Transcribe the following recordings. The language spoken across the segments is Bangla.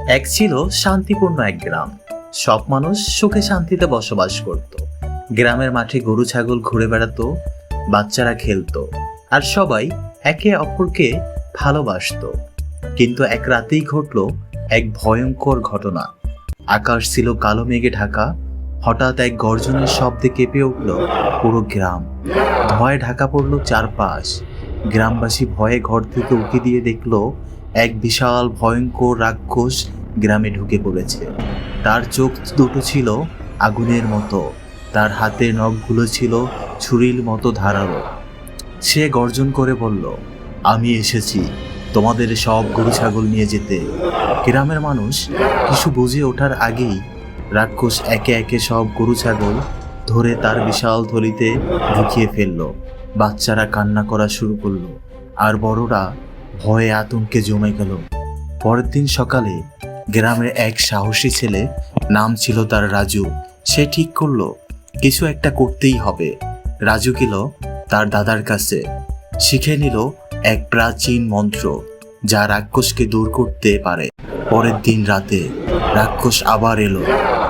এক ছিল শান্তিপূর্ণ এক গ্রাম। সব মানুষ সুখে শান্তিতে বসবাস করত। গ্রামের মাঠে গরু ছাগল ঘুরে বেড়াতো, বাচ্চারা খেলতো, আর সবাই একে অপরকে ভালোবাসতো। কিন্তু এক রাতেই ঘটল এক ভয়ঙ্কর ঘটনা। আকাশ ছিল কালো মেঘে ঢাকা। হঠাৎ এক গর্জনের শব্দে কেঁপে উঠল পুরো গ্রাম। ধোঁয়ায় ঢাকা পড়ল চারপাশ। গ্রামবাসী ভয়ে ঘর থেকে উঁকি দিয়ে দেখল এক বিশাল ভয়ঙ্কর রাক্ষস গ্রামে ঢুকে পড়েছে। তার চোখ দুটো ছিল আগুনের মতো, তার হাতের নখগুলো ছিল ছুরির মতো ধারালো। সে গর্জন করে বলল, আমি এসেছি তোমাদের সব গরু ছাগল নিয়ে যেতে। গ্রামের মানুষ কিছু বুঝে ওঠার আগেই রাক্ষস একে একে সব গরু ছাগল ধরে তার বিশাল থলিতে ঢুকিয়ে ফেলল। বাচ্চারা কান্না করা শুরু করলো, আর বড়রা ভয়ে আতঙ্কে জমে গেল। পরের দিন সকালে গ্রামের এক সাহসী ছেলে, নাম ছিল তার রাজু, সে ঠিক করলো কিছু একটা করতেই হবে। রাজু গেল তার দাদার কাছে, শিখে নিল এক প্রাচীন মন্ত্র যা রাক্ষসকে দূর করতে পারে। পরের দিন রাতে রাক্ষস আবার এলো।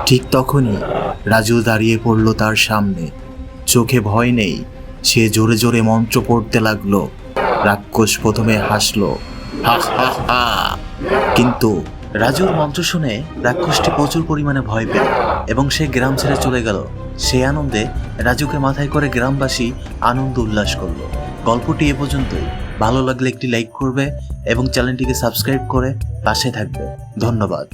ঠিক তখনই রাজু দাঁড়িয়ে পড়ল তার সামনে। চোখে ভয় নেই, সে জোরে জোরে মন্ত্র পড়তে লাগলো। রাক্ষস প্রথমে হাসলো, হা হা হা, কিন্তু রাজুর মন্ত্র শুনে রাক্ষসটি প্রচুর পরিমাণে ভয় পেল এবং সে গ্রাম ছেড়ে চলে গেল। সেই আনন্দে রাজুকে মাথায় করে গ্রামবাসী আনন্দ উল্লাস করলো। গল্পটি এ পর্যন্তই। ভালো লাগলে একটি লাইক করবে এবং চ্যানেলটিকে সাবস্ক্রাইব করে পাশে থাকবে। ধন্যবাদ।